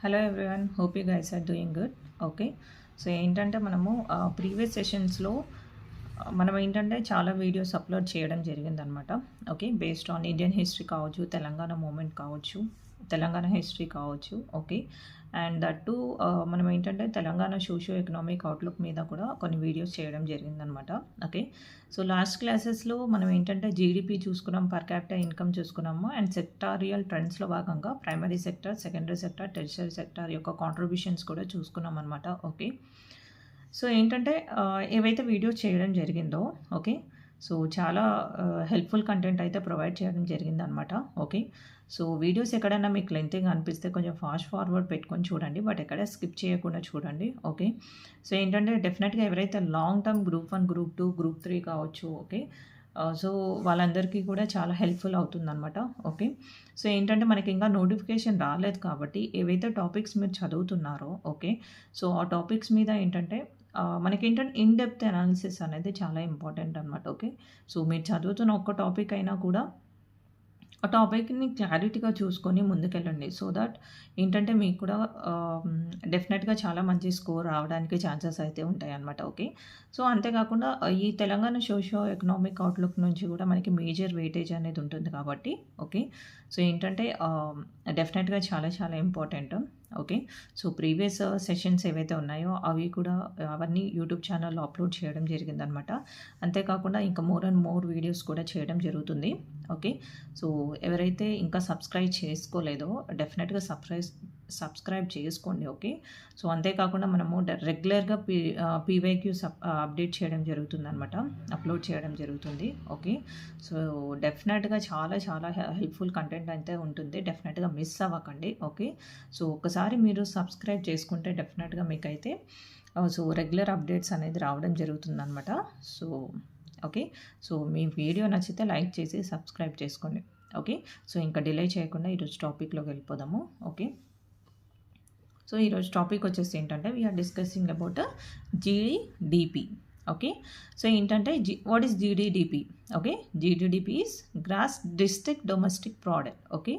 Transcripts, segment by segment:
Hello everyone, hope you guys are doing good. Okay, so ఏంటంటే మనము previous సెషన్స్లో మనం ఏంటంటే చాలా వీడియోస్ అప్లోడ్ చేయడం జరిగిందనమాట. Okay, based on Indian history కావచ్చు, తెలంగాణ మూమెంట్ కావచ్చు, తెలంగాణ హిస్టరీ కావచ్చు. ఓకే, అండ్ దట్టు మనం ఏంటంటే తెలంగాణ సోషియో ఎకనామిక్ అవుట్లుక్ మీద కూడా కొన్ని వీడియోస్ చేయడం జరిగిందనమాట. ఓకే, సో లాస్ట్ క్లాసెస్లో మనం ఏంటంటే జీడిపి చూసుకున్నాం, పర్ క్యాపిటల్ ఇన్కమ్ చూసుకున్నాము, అండ్ సెక్టారియల్ ట్రెండ్స్లో భాగంగా primary sector, secondary sector, tertiary sector యొక్క కాంట్రిబ్యూషన్స్ కూడా చూసుకున్నాం అనమాట. ఓకే, సో ఏంటంటే ఏవైతే వీడియోస్ చేయడం జరిగిందో, ఓకే, సో చాలా హెల్ప్ఫుల్ కంటెంట్ అయితే ప్రొవైడ్ చేయడం జరిగిందనమాట. ఓకే, సో వీడియోస్ ఎక్కడైనా మీకు లెంతీగా అనిపిస్తే కొంచెం ఫాస్ట్ ఫార్వర్డ్ పెట్టుకొని చూడండి, బట్ ఎక్కడ స్కిప్ చేయకుండా చూడండి. ఓకే, సో ఏంటంటే డెఫినెట్గా ఎవరైతే long term group 1, group 2, group 3 కావచ్చు. ఓకే, సో వాళ్ళందరికీ కూడా చాలా హెల్ప్ఫుల్ అవుతుందన్నమాట. ఓకే, సో ఏంటంటే మనకి ఇంకా నోటిఫికేషన్ రాలేదు కాబట్టి ఏవైతే టాపిక్స్ మీరు చదువుతున్నారో, ఓకే, సో ఆ టాపిక్స్ మీద ఏంటంటే మనకేంటంటే ఇన్ డెప్త్ అనాలిసిస్ అనేది చాలా ఇంపార్టెంట్ అనమాట. ఓకే, సో మీరు చదువుతున్న ఒక్క టాపిక్ అయినా కూడా ఆ టాపిక్‌ని క్లారిటీగా చూసుకొని ముందుకెళ్ళండి. సో దట్ ఏంటంటే మీకు కూడా డెఫినెట్‌గా చాలా మంచి స్కోర్ రావడానికి ఛాన్సెస్ అయితే ఉంటాయన్నమాట. ఓకే, సో అంతేకాకుండా ఈ తెలంగాణ సోషియో ఎకనామిక్ అవుట్‌లుక్ నుంచి కూడా మనకి మేజర్ వెయిటేజ్ అనేది ఉంటుంది కాబట్టి. ఓకే, సో ఏంటంటే డెఫినెట్‌గా చాలా చాలా important. Okay, so previous sessions ఏవైతే ఉన్నాయో అవి కూడా అవన్నీ యూట్యూబ్ ఛానల్‌లో అప్లోడ్ చేయడం జరిగిందనమాట. అంతేకాకుండా ఇంకా మోర్ అండ్ మోర్ వీడియోస్ కూడా చేయడం జరుగుతుంది. ఓకే, సో ఎవరైతే ఇంకా సబ్స్క్రైబ్ చేసుకోలేదో డెఫినెట్‌గా సబ్స్క్రైబ్ చేసుకోండి. ఓకే, సో అంతేకాకుండా మనము రెగ్యులర్‌గా పీవైక్యూస్ అప్డేట్ చేయడం జరుగుతుందనమాట, అప్లోడ్ చేయడం జరుగుతుంది. ఓకే, సో డెఫినెట్‌గా చాలా చాలా హెల్ప్ఫుల్ కంటెంట్ అయితే ఉంటుంది. డెఫినెట్‌గా మిస్ అవ్వకండి. ఓకే, సో ఒకసారి మీరు సబ్స్క్రైబ్ చేసుకుంటే డెఫినెట్‌గా మీకైతే సో రెగ్యులర్ అప్డేట్స్ అనేది రావడం జరుగుతుందనమాట. సో ఓకే, సో మీ వీడియో నచ్చితే లైక్ చేసి సబ్స్క్రైబ్ చేసుకోండి. ఓకే, సో ఇంకా డిలే చేయకుండా ఈరోజు టాపిక్లోకి వెళ్ళిపోదాము. ఓకే, సో ఈరోజు టాపిక్ వచ్చేసి ఏంటంటే we are discussing about GDP. Okay, so ఏంటంటే what is GDDP? Okay, GDDP is gross district domestic product. Okay,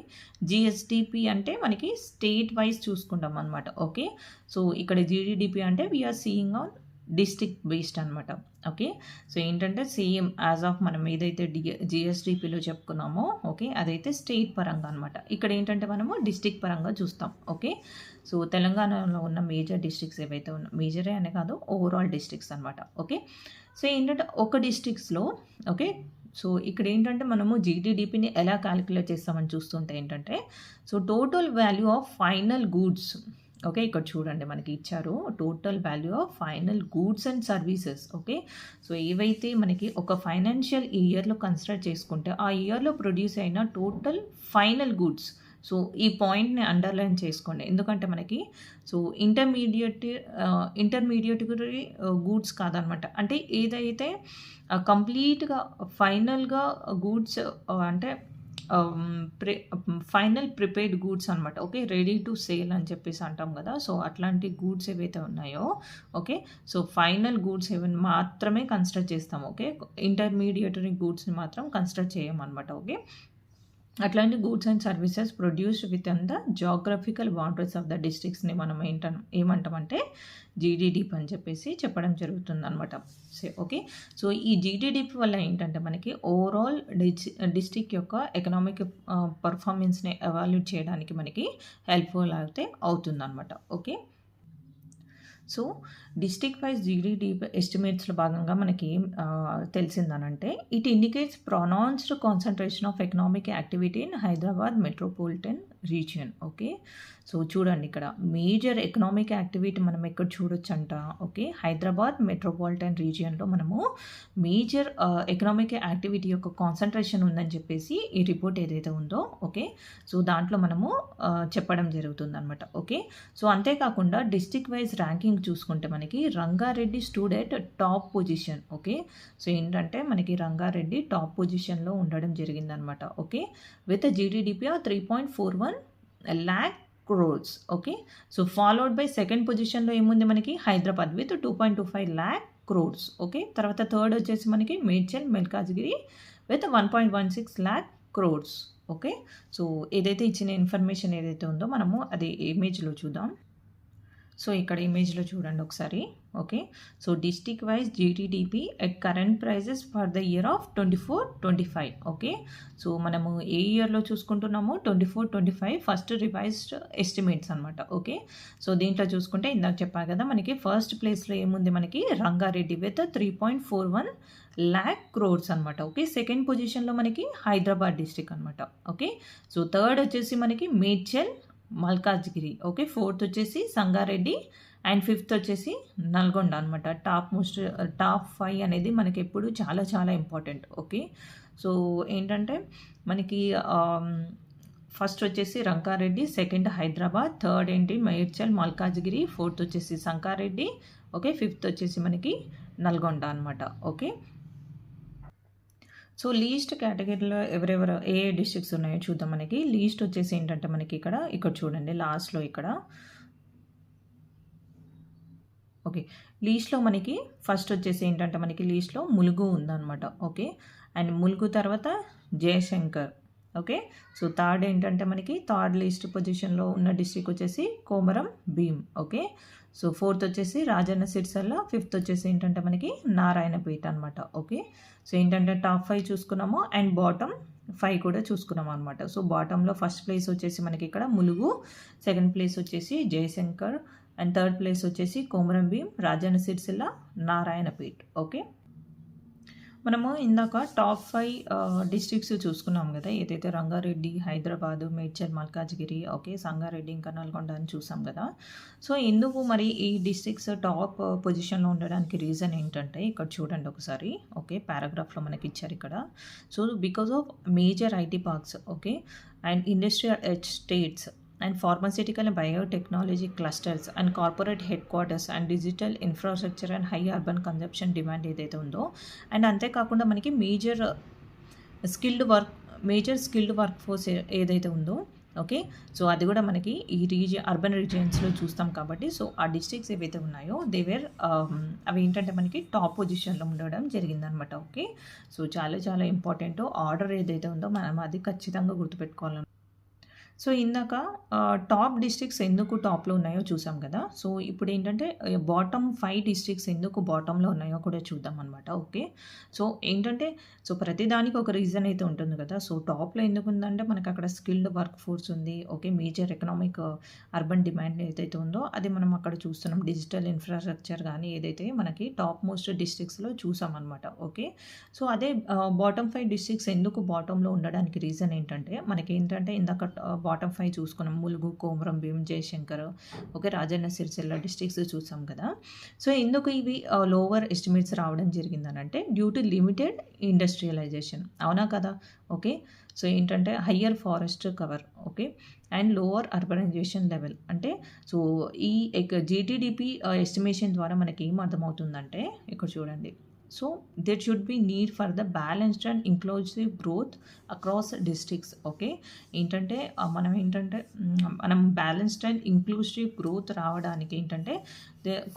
GSDP అంటే మనకి స్టేట్ వైజ్ చూసుకుంటాం అనమాట. ఓకే, సో ఇక్కడ జీడిడిపి అంటే we are seeing on district based అనమాట. ఓకే, సో ఏంటంటే సేమ్ యాజ్ ఆఫ్ మనం ఏదైతే జిఎస్డిపిలో చెప్పుకున్నామో, ఓకే, అదైతే స్టేట్ పరంగా అనమాట. ఇక్కడ ఏంటంటే మనము డిస్ట్రిక్ట్ పరంగా చూస్తాం. ఓకే, సో తెలంగాణలో ఉన్న మేజర్ డిస్ట్రిక్ట్స్ ఏవైతే ఉన్నా, మేజరే అనే కాదు, ఓవరాల్ డిస్ట్రిక్ట్స్ అనమాట. ఓకే, సో ఏంటంటే ఒక డిస్ట్రిక్ట్స్లో, ఓకే, సో ఇక్కడ ఏంటంటే మనము జీడిడిపిని ఎలా క్యాలిక్యులేట్ చేస్తామని చూస్తుంటే ఏంటంటే, so total value of final goods. Okay, ఇక్కడ చూడండి మనకి ఇచ్చారు total value of final goods and services. Okay, so ఏవైతే మనకి ఒక ఫైనాన్షియల్ ఇయర్లో కన్సిడర్ చేసుకుంటే ఆ ఇయర్లో ప్రొడ్యూస్ అయిన టోటల్ ఫైనల్ గూడ్స్. సో ఈ పాయింట్ని అండర్లైన్ చేసుకోండి, ఎందుకంటే మనకి సో ఇంటర్మీడియటరీ గూడ్స్ కాదనమాట. అంటే ఏదైతే కంప్లీట్గా ఫైనల్గా గూడ్స్ అంటే ఫైనల్ ప్రిపేర్డ్ గూడ్స్ అనమాట. ఓకే, రెడీ టు సేల్ అని చెప్పేసి అంటాం కదా, సో అట్లాంటి గూడ్స్ ఏవైతే ఉన్నాయో, ఓకే, సో ఫైనల్ గూడ్స్ ఏమైనా మాత్రమే కన్సిడర్ చేస్తాం. ఓకే, ఇంటర్మీడియటరీ గూడ్స్ని మాత్రం కన్సిడర్ చేయమన్నమాట. ఓకే, అట్లాంటి goods and services produced within the geographical boundaries of the డిస్ట్రిక్ట్స్ని మనం ఏమంటామంటే జీడిడిపి అని చెప్పేసి చెప్పడం జరుగుతుందన్నమాట. ఓకే, సో ఈ జీడిడిపి వల్ల ఏంటంటే మనకి ఓవరాల్ డిస్ట్రిక్ట్ యొక్క ఎకనామిక్ పర్ఫార్మెన్స్ని ఎవాల్యుయేట్ చేయడానికి మనకి హెల్ప్ఫుల్ అయితే అవుతుందన్నమాట. Okay, so district wise GDP ఎస్టిమేట్స్లో భాగంగా మనకి తెలిసిందనంటే it indicates pronounced concentration of economic activity in Hyderabad metropolitan region. Okay, so చూడండి ఇక్కడ మేజర్ ఎకనామిక్ యాక్టివిటీ మనం ఎక్కడ చూడొచ్చు అంట. ఓకే, హైదరాబాద్ మెట్రోపాలిటన్ రీజియన్లో మనము మేజర్ ఎకనామిక్ యాక్టివిటీ యొక్క కాన్సన్ట్రేషన్ ఉందని చెప్పేసి ఈ రిపోర్ట్ ఏదైతే ఉందో, ఓకే, సో దాంట్లో మనము చెప్పడం జరుగుతుంది అనమాట. ఓకే, సో అంతేకాకుండా డిస్ట్రిక్ట్ వైజ్ ర్యాంకింగ్ చూసుకుంటే మనకి Rangareddy stood at top position. Okay, so ఏంటంటే మనకి రంగారెడ్డి టాప్ పొజిషన్లో ఉండడం జరిగిందనమాట. Okay, with GDDP 3.41 lakh crores. Okay, so followed by second పొజిషన్లో ఏముంది మనకి Hyderabad with 2.25 lakh crores. Okay, తర్వాత థర్డ్ వచ్చేసి మనకి Medchal Malkajgiri with 1.16 lakh crores. Okay. So ఏదైతే ఇచ్చిన ఇన్ఫర్మేషన్ ఏదైతే ఉందో మనము అది ఇమేజ్‌లో చూద్దాం. సో ఇక్కడ ఇమేజ్‌లో చూడండి ఒకసారి. Okay. So district wise GTDP at current prices for the year of 24-25. Okay. So మనము ఏ ఇయర్‌లో చూసుకుంటున్నామో 24-25 ఫస్ట్ రివైజ్డ్ ఎస్టిమేట్స్ అనమాట. ఓకే. సో దీంట్లో చూసుకుంటే ఇందాక చెప్పాను కదా, మనకి ఫస్ట్ ప్లేస్‌లో ఏముంది, మనకి రంగారెడ్డి విత్ 3.41 lakh crores అనమాట. ఓకే. సెకండ్ పొజిషన్‌లో మనకి హైదరాబాద్ డిస్ట్రిక్ట్ అనమాట. ఓకే. సో థర్డ్ వచ్చేసి మనకి మేడ్చల్, మల్కాజ్గిరి. ఓకే. ఫోర్త్ వచ్చేసి సంగారెడ్డి అండ్ ఫిఫ్త్ వచ్చేసి నల్గొండ అనమాట. టాప్ 5 అనేది మనకి ఎప్పుడు చాలా చాలా ఇంపార్టెంట్. ఓకే. సో ఏంటంటే మనకి ఫస్ట్ వచ్చేసి రంగారెడ్డి, సెకండ్ హైదరాబాద్, థర్డ్ ఏంటి మేడ్చల్, మల్కాజ్గిరి, ఫోర్త్ వచ్చేసి సంగారెడ్డి. ఓకే. ఫిఫ్త్ వచ్చేసి మనకి నల్గొండ అనమాట. ఓకే. సో లీస్ట్ కేటగిరీలో ఎవరెవరు ఏ డిస్ట్రిక్ట్స్ ఉన్నాయో చూద్దాం. మనకి లీస్ట్ వచ్చేసి ఏంటంటే మనకి ఇక్కడ చూడండి లాస్ట్లో ఇక్కడ. ఓకే. లీస్ట్లో మనకి ఫస్ట్ వచ్చేసి ఏంటంటే మనకి లీస్ట్లో ములుగు ఉందన్నమాట. ఓకే. అండ్ ములుగు తర్వాత జయశంకర్. ఓకే. సో థర్డ్ ఏంటంటే మనకి థర్డ్ లీస్ట్ పొజిషన్లో ఉన్న డిస్ట్రిక్ట్ వచ్చేసి Komaram Bheem. Okay. So fourth వచ్చేసి రాజన్న సిరిసిల్ల, ఫిఫ్త్ వచ్చేసి ఏంటంటే మనకి నారాయణపేట అనమాట. ఓకే. సో ఏంటంటే టాప్ 5 చూసుకున్నాము అండ్ బాటమ్ 5 కూడా చూసుకున్నాం అనమాట. సో బాటంలో ఫస్ట్ ప్లేస్ వచ్చేసి మనకి ఇక్కడ ములుగు, సెకండ్ ప్లేస్ వచ్చేసి జయశంకర్ అండ్ థర్డ్ ప్లేస్ వచ్చేసి కొమరం భీం, రాజన్న సిరిసిల్ల, నారాయణపేట్. ఓకే. మనము ఇందాక టాప్ 5 డిస్ట్రిక్ట్స్ చూసుకున్నాం కదా, ఏదైతే రంగారెడ్డి, హైదరాబాద్, మేడ్చల్, మల్కాజ్గిరి, ఓకే, సంగారెడ్డి ఇంకా నల్గొండ అని చూసాం కదా. సో ఎందుకు మరి ఈ డిస్ట్రిక్ట్స్ టాప్ పొజిషన్లో ఉండడానికి రీజన్ ఏంటంటే ఇక్కడ చూడండి ఒకసారి. ఓకే. పారాగ్రాఫ్లో మనకి ఇచ్చారు ఇక్కడ. So because of major IT parks, okay, and industrial estates and pharmaceutical and biotechnology clusters and corporate head quarters and digital infrastructure and high urban consumption demand ఏదైతే ఉందో, అండ్ అంతేకాకుండా మనకి మేజర్ స్కిల్డ్ వర్క్ ఫోర్స్ ఏదైతే ఉందో, okay, so అది కూడా మనకి ఈ అర్బన్ రీజియన్స్లో చూస్తాం కాబట్టి, సో ఆ డిస్ట్రిక్ట్స్ ఏవైతే ఉన్నాయో అవి ఏంటంటే మనకి టాప్ పొజిషన్లో ఉండడం జరిగిందనమాట. ఓకే. సో చాలా చాలా ఇంపార్టెంట్ ఆర్డర్ ఏదైతే ఉందో మనం అది ఖచ్చితంగా గుర్తుపెట్టుకోవాలి. సో ఇందాక టాప్ డిస్ట్రిక్ట్స్ ఎందుకు టాప్లో ఉన్నాయో చూసాం కదా. సో ఇప్పుడు ఏంటంటే బాటమ్ 5 డిస్ట్రిక్ట్స్ ఎందుకు బాటంలో ఉన్నాయో కూడా చూద్దాం అనమాట. ఓకే. సో ఏంటంటే సో ప్రతిదానికి ఒక రీజన్ అయితే ఉంటుంది కదా. సో టాప్లో ఎందుకు ఉందంటే మనకి అక్కడ స్కిల్డ్ వర్క్ ఫోర్స్ ఉంది. Okay. Major economic urban demand ఏదైతే ఉందో అది మనం అక్కడ చూస్తున్నాం. డిజిటల్ ఇన్ఫ్రాస్ట్రక్చర్ కానీ ఏదైతే మనకి టాప్ మోస్ట్ డిస్ట్రిక్ట్స్లో చూసాం అనమాట. ఓకే. సో అదే బాటమ్ 5 డిస్ట్రిక్ట్స్ ఎందుకు బాటంలో ఉండడానికి రీజన్ ఏంటంటే మనకి ఏంటంటే ఇందాక బాటమ్ 5 చూసుకున్నాం. ములుగు, కొమరం భీం, జయశంకర్, ఓకే, రాజన్న సిరిసిల్ల డిస్ట్రిక్ట్స్ చూసాం కదా. సో ఎందుకు ఇవి లోవర్ ఎస్టిమేట్స్ రావడం జరిగిందనంటే డ్యూ టు లిమిటెడ్ ఇండస్ట్రియలైజేషన్, అవునా కదా. ఓకే. సో ఏంటంటే higher forest cover, okay, and lower urbanisation level. అంటే సో ఈ జీటీడీపీ ఎస్టిమేషన్ ద్వారా మనకి ఏం అర్థమవుతుందంటే ఇక్కడ చూడండి. So there should be need for the balanced and inclusive growth across districts. Okay. ఏంటంటే మనం బ్యాలెన్స్డ్ అండ్ ఇంక్లూసివ్ గ్రోత్ రావడానికి ఏంటంటే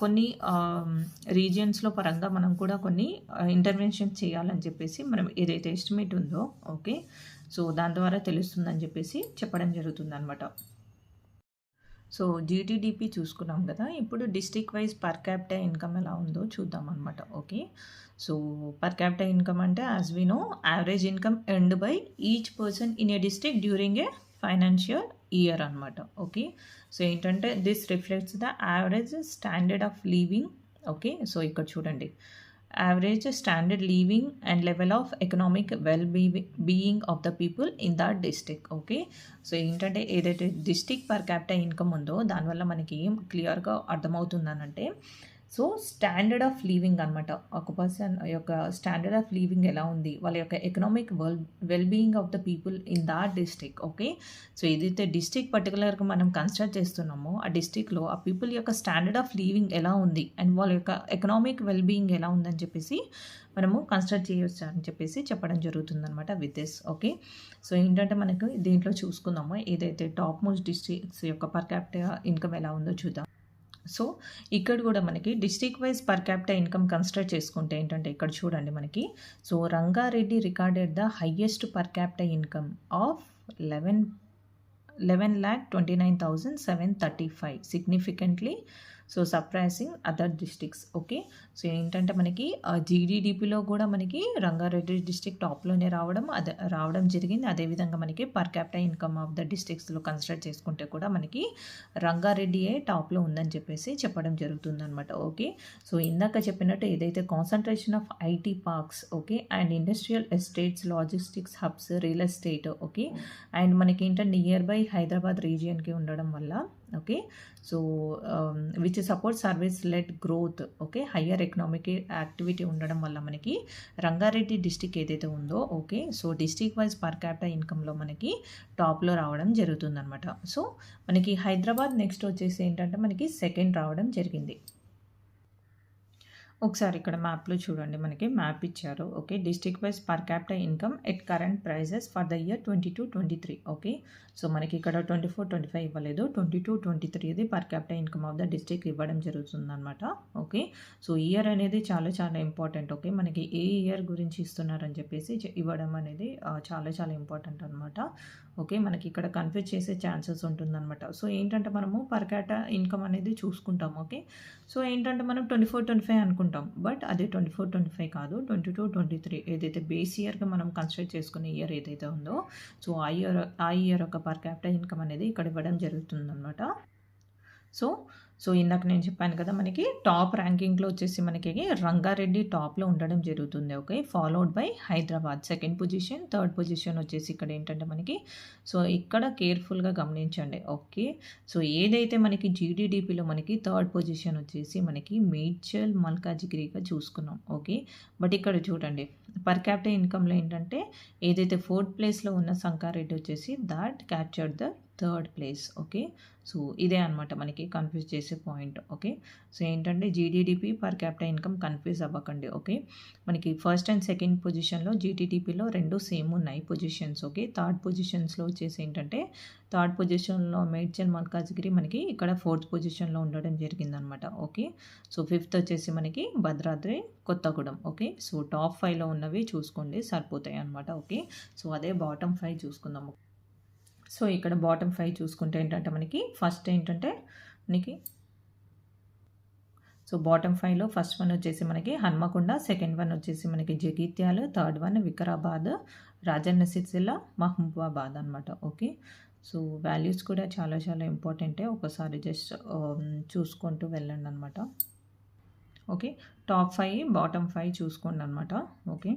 కొన్ని రీజియన్స్లో పరంగా మనం కూడా కొన్ని ఇంటర్వెన్షన్ చేయాలని చెప్పేసి మనం ఏదైతే ఎస్టిమేట్ ఉందో, ఓకే, సో దాని ద్వారా తెలుస్తుందని చెప్పేసి చెప్పడం జరుగుతుంది అనమాట. సో జీటీడీపీ చూసుకున్నాం కదా. ఇప్పుడు district wise per capita income ఎలా ఉందో చూద్దాం అనమాట. Okay. So per capita income అంటే as we know average income earned by each person in a district during a financial year అనమాట. ఓకే. సో ఏంటంటే this reflects the average standard of living. Okay. So ఇక్కడ చూడండి, average standard living and level of economic being of the people in that district. Okay. So ఏంటంటే ఏదైతే district per capita income ఉందో దానివల్ల మనకి ఏం క్లియర్గా అర్థమవుతుందనంటే సో స్టాండర్డ్ ఆఫ్ లివింగ్ అనమాట. ఒక పర్సన్ యొక్క స్టాండర్డ్ ఆఫ్ లివింగ్ ఎలా ఉంది, వాళ్ళ యొక్క economic wellbeing of the people in that district. Okay. So ఏదైతే డిస్ట్రిక్ట్ పర్టికులర్గా మనం కన్సిడర్ చేస్తున్నామో ఆ డిస్ట్రిక్ట్లో ఆ పీపుల్ యొక్క స్టాండర్డ్ ఆఫ్ లివింగ్ ఎలా ఉంది అండ్ వాళ్ళ యొక్క ఎకనామిక్ వెల్బీయింగ్ ఎలా ఉందని చెప్పేసి మనము కన్సిడర్ చేయొచ్చు అని చెప్పేసి చెప్పడం జరుగుతుందన్నమాట విత్ దిస్. ఓకే. సో ఏంటంటే మనకు దీంట్లో చూసుకుందాము ఏదైతే టాప్ మోస్ట్ డిస్ట్రిక్ట్స్ యొక్క పర్ క్యాపిటా ఇన్కమ్ ఎలా ఉందో చూద్దాం. సో ఇక్కడ కూడా మనకి district wise per capita income consider చేసుకుంటే ఏంటంటే ఇక్కడ చూడండి మనకి so Rangareddy recorded the highest per capita income of 11,29,735 significantly so surprising other districts. Okay. So ఏంటంటే మనకి జీడీడీపీలో కూడా మనకి రంగారెడ్డి డిస్ట్రిక్ట్ టాప్లోనే రావడం జరిగింది. అదేవిధంగా మనకి per capital income of the డిస్ట్రిక్ట్స్లో కన్సిడర్ చేసుకుంటే కూడా మనకి రంగారెడ్డియే టాప్లో ఉందని చెప్పేసి చెప్పడం జరుగుతుందన్నమాట. ఓకే. సో ఇందాక చెప్పినట్టు ఏదైతే concentration of IT parks, okay, and industrial estates, logistics hubs, real estate, okay, and మనకి ఏంటంటే నియర్ బై హైదరాబాద్ రీజియన్కి ఉండడం వల్ల, okay, so which support service led growth, okay, higher economic activity ఉండడం వల్ల మనకి రంగారెడ్డి డిస్టిక్ ఏదైతే ఉందో, okay, so district wise per capital ఇన్కంలో మనకి టాప్లో రావడం జరుగుతుందన్నమాట. సో మనకి హైదరాబాద్ నెక్స్ట్ వచ్చేసి ఏంటంటే మనకి సెకండ్ రావడం జరిగింది. ఒకసారి ఇక్కడ మ్యాప్లో చూడండి, మనకి మ్యాప్ ఇచ్చారు. Okay, district wise per capital income at current prices for the year 22-23. Okay, so మనకి ఇక్కడ 24-25 ఇవ్వలేదు, 22-23 per capital income of the district ఇవ్వడం జరుగుతుందన్నమాట. ఓకే, సో ఇయర్ అనేది చాలా చాలా ఇంపార్టెంట్. ఓకే, మనకి ఏ ఇయర్ గురించి ఇస్తున్నారని చెప్పేసి ఇవ్వడం అనేది చాలా చాలా ఇంపార్టెంట్ అనమాట. ఓకే, మనకి ఇక్కడ కన్ఫ్యూజ్ చేసే ఛాన్సెస్ ఉంటుందన్నమాట. సో ఏంటంటే మనము పర్ క్యాపిటల్ ఇన్కమ్ అనేది చూసుకుంటాం. ఓకే, సో ఏంటంటే మనం 24-25 అనుకుంటాం, బట్ అది 24-25 కాదు, 22-23 ఏదైతే బేస్ ఇయర్గా మనం కన్సిడర్ చేసుకునే ఇయర్ ఏదైతే ఉందో, సో ఆ ఇయర్ యొక్క పర్ క్యాపిటల్ ఇన్కమ్ అనేది ఇక్కడ ఇవ్వడం జరుగుతుందన్నమాట. సో ఇందాక నేను చెప్పాను కదా, మనకి టాప్ ర్యాంకింగ్లో వచ్చేసి మనకి రంగారెడ్డి టాప్లో ఉండడం జరుగుతుంది. Okay, followed by Hyderabad second position, third position వచ్చేసి ఇక్కడ ఏంటంటే మనకి, సో ఇక్కడ కేర్ఫుల్గా గమనించండి. ఓకే, సో ఏదైతే మనకి జీడీడీపీలో మనకి థర్డ్ పొజిషన్ వచ్చేసి మనకి మేడ్చల్ మల్కాజిగిరిగా చూసుకున్నాం. ఓకే, బట్ ఇక్కడ చూడండి పర్ క్యాపిటల్ ఇన్కమ్లో ఏంటంటే ఏదైతే ఫోర్త్ ప్లేస్లో ఉన్న సంగారెడ్డి వచ్చేసి that captured the third place. Okay, so ఇదే అనమాట మనకి కన్ఫ్యూజ్ చేసే పాయింట్. ఓకే, సో ఏంటంటే జీడీడీపీ పర్ క్యాపిటల్ ఇన్కమ్ కన్ఫ్యూజ్ అవ్వకండి. ఓకే, మనకి ఫస్ట్ అండ్ సెకండ్ పొజిషన్లో జీడీడీపీలో రెండు సేమ్ ఉన్నాయి పొజిషన్స్. ఓకే, థర్డ్ పొజిషన్స్లో వచ్చేసి ఏంటంటే థర్డ్ పొజిషన్లో మేడ్చల్ మల్కాజ్గిరి మనకి ఇక్కడ ఫోర్త్ పొజిషన్లో ఉండడం జరిగిందనమాట. ఓకే, సో ఫిఫ్త్ వచ్చేసి మనకి Bhadradri Kothagudem. Okay, so top 5లో ఉన్నవి చూసుకోండి సరిపోతాయి అనమాట. ఓకే, సో అదే బాటమ్ 5 చూసుకుందాము. సో ఇక్కడ బాటమ్ 5 చూసుకుంటే ఏంటంటే మనకి ఫస్ట్ ఏంటంటే మనకి, సో బాటమ్ 5లో ఫస్ట్ వన్ వచ్చేసి మనకి హన్మకొండ, సెకండ్ వన్ వచ్చేసి మనకి జగిత్యాల, థర్డ్ వన్ వికారాబాద్, రాజన్న సిరిసిల్ల, మహబూబాబాద్ అనమాట. ఓకే, సో వాల్యూస్ కూడా చాలా చాలా ఇంపార్టెంటే, ఒకసారి జస్ట్ చూసుకుంటూ వెళ్ళండి అనమాట. ఓకే, టాప్ 5 బాటమ్ 5 చూసుకోండి అనమాట. ఓకే,